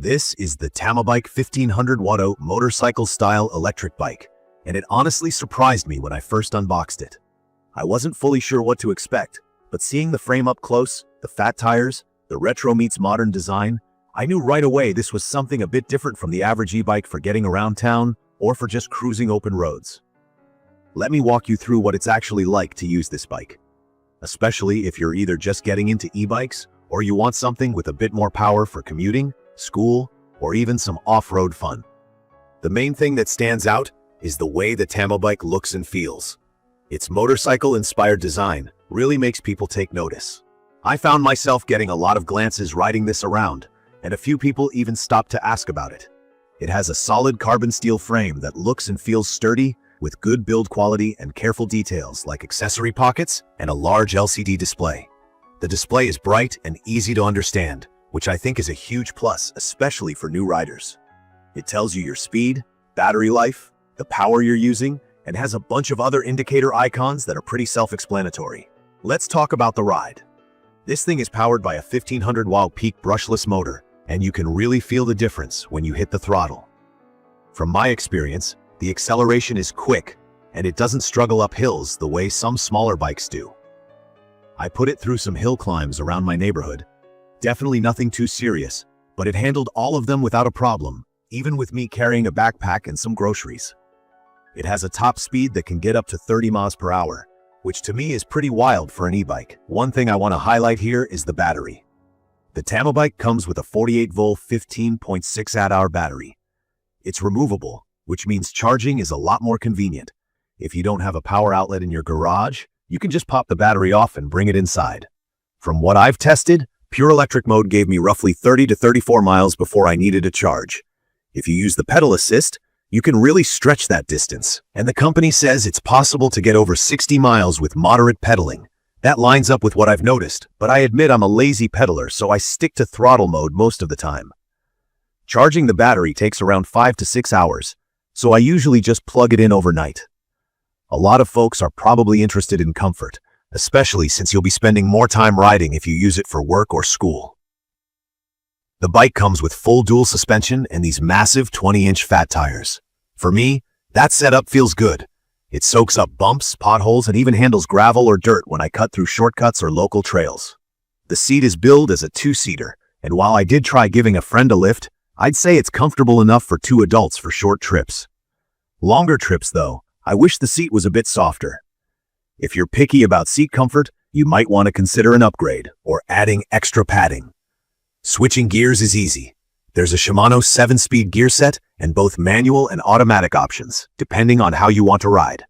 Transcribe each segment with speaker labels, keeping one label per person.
Speaker 1: This is the Tamobyke 1500W motorcycle-style electric bike, and it honestly surprised me when I first unboxed it. I wasn't fully sure what to expect, but seeing the frame up close, the fat tires, the retro meets modern design, I knew right away this was something a bit different from the average e-bike for getting around town or for just cruising open roads. Let me walk you through what it's actually like to use this bike, especially if you're either just getting into e-bikes or you want something with a bit more power for commuting, school, or even some off-road fun. The main thing that stands out is the way the Tamobyke looks and feels. Its motorcycle-inspired design really makes people take notice. I found myself getting a lot of glances riding this around, and a few people even stopped to ask about it. It has a solid carbon steel frame that looks and feels sturdy, with good build quality and careful details like accessory pockets and a large LCD display. The display is bright and easy to understand, which I think is a huge plus, especially for new riders. It tells you your speed, battery life, the power you're using, and has a bunch of other indicator icons that are pretty self-explanatory. Let's talk about the ride. This thing is powered by a 1500W peak brushless motor, and you can really feel the difference when you hit the throttle. From my experience, the acceleration is quick, and it doesn't struggle up hills the way some smaller bikes do. I put it through some hill climbs around my neighborhood. Definitely nothing too serious, but it handled all of them without a problem, even with me carrying a backpack and some groceries. It has a top speed that can get up to 30 miles per hour, which to me is pretty wild for an e-bike. One thing I want to highlight here is the battery. The Tamobyke comes with a 48-volt 15.6 Ah battery. It's removable, which means charging is a lot more convenient. If you don't have a power outlet in your garage, you can just pop the battery off and bring it inside. From what I've tested, pure electric mode gave me roughly 30 to 34 miles before I needed a charge. If you use the pedal assist, you can really stretch that distance, and the company says it's possible to get over 60 miles with moderate pedaling. That lines up with what I've noticed, but I admit I'm a lazy pedaler, so I stick to throttle mode most of the time. Charging the battery takes around 5 to 6 hours, so I usually just plug it in overnight. A lot of folks are probably interested in comfort, especially since you'll be spending more time riding if you use it for work or school. The bike comes with full dual suspension and these massive 20-inch fat tires. For me, that setup feels good. It soaks up bumps, potholes, and even handles gravel or dirt when I cut through shortcuts or local trails. The seat is billed as a two-seater, and while I did try giving a friend a lift, I'd say it's comfortable enough for two adults for short trips. Longer trips, though, I wish the seat was a bit softer. If you're picky about seat comfort, you might want to consider an upgrade or adding extra padding. Switching gears is easy. There's a Shimano 7-speed gear set and both manual and automatic options, depending on how you want to ride.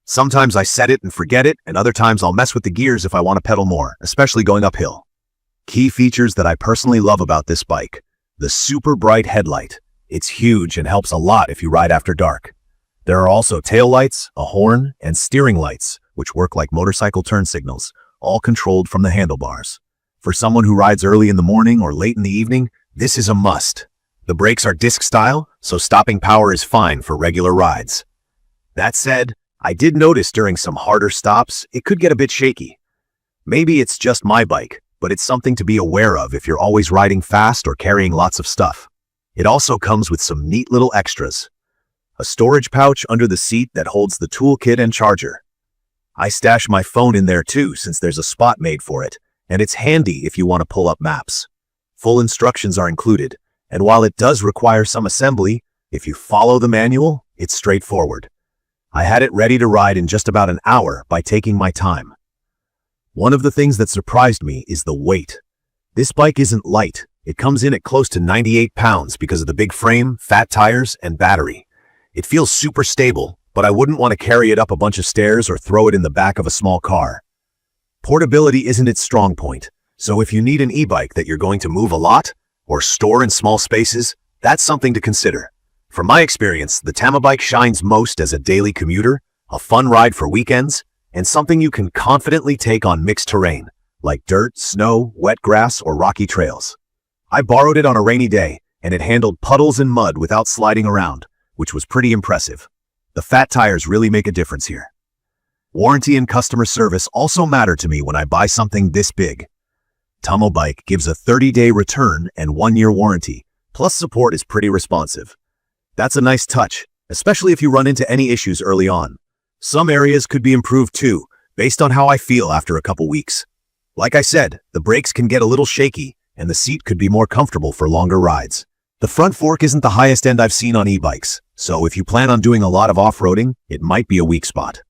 Speaker 1: Sometimes I set it and forget it, and other times I'll mess with the gears if I want to pedal more, especially going uphill. Key features that I personally love about this bike: the super bright headlight. It's huge and helps a lot if you ride after dark. There are also taillights, a horn, and steering lights, which work like motorcycle turn signals, all controlled from the handlebars. For someone who rides early in the morning or late in the evening, this is a must. The brakes are disc style, so stopping power is fine for regular rides. That said, I did notice during some harder stops, it could get a bit shaky. Maybe it's just my bike, but it's something to be aware of if you're always riding fast or carrying lots of stuff. It also comes with some neat little extras. A storage pouch under the seat that holds the toolkit and charger. I stash my phone in there too, since there's a spot made for it, and it's handy if you want to pull up maps. Full instructions are included, and while it does require some assembly, if you follow the manual, it's straightforward. I had it ready to ride in just about an hour by taking my time. One of the things that surprised me is the weight. This bike isn't light. It comes in at close to 98 pounds because of the big frame, fat tires, and battery. It feels super stable, but I wouldn't want to carry it up a bunch of stairs or throw it in the back of a small car. Portability isn't its strong point, so if you need an e-bike that you're going to move a lot or store in small spaces, that's something to consider. From my experience, the Tamobyke shines most as a daily commuter, a fun ride for weekends, and something you can confidently take on mixed terrain, like dirt, snow, wet grass, or rocky trails. I borrowed it on a rainy day, and it handled puddles and mud without sliding around, which was pretty impressive. The fat tires really make a difference here. Warranty and customer service also matter to me when I buy something this big. Tamobyke gives a 30-day return and 1-year warranty, Plus support is pretty responsive. That's a nice touch, especially if you run into any issues early on. Some areas could be improved too, based on how I feel after a couple weeks. Like I said, the brakes can get a little shaky, and the seat could be more comfortable for longer rides. The front fork isn't the highest end I've seen on e-bikes, so if you plan on doing a lot of off-roading, it might be a weak spot.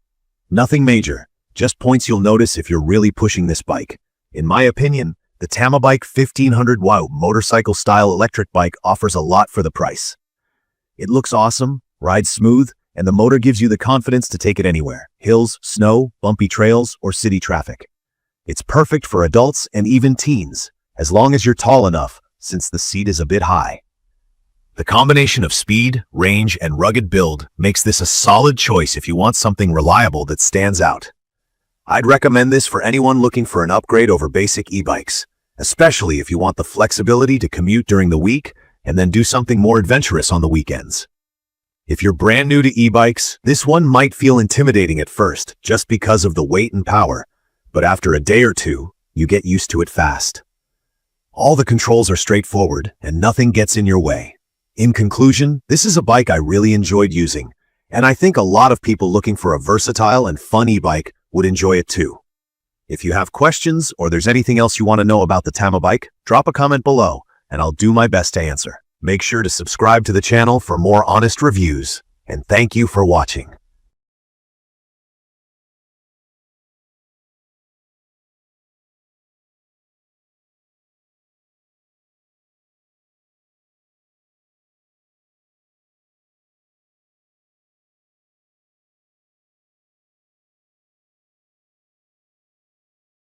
Speaker 1: Nothing major, just points you'll notice if you're really pushing this bike. In my opinion, the Tamobyke 1500W motorcycle-style electric bike offers a lot for the price. It looks awesome, rides smooth, and the motor gives you the confidence to take it anywhere: hills, snow, bumpy trails, or city traffic. It's perfect for adults and even teens, as long as you're tall enough, since the seat is a bit high. The combination of speed, range, and rugged build makes this a solid choice if you want something reliable that stands out. I'd recommend this for anyone looking for an upgrade over basic e-bikes, especially if you want the flexibility to commute during the week and then do something more adventurous on the weekends. If you're brand new to e-bikes, this one might feel intimidating at first just because of the weight and power, but after a day or two, you get used to it fast. All the controls are straightforward and nothing gets in your way. In conclusion, this is a bike I really enjoyed using, and I think a lot of people looking for a versatile and fun e-bike would enjoy it too. If you have questions or there's anything else you want to know about the Tamobyke, drop a comment below and I'll do my best to answer. Make sure to subscribe to the channel for more honest reviews, and thank you for watching.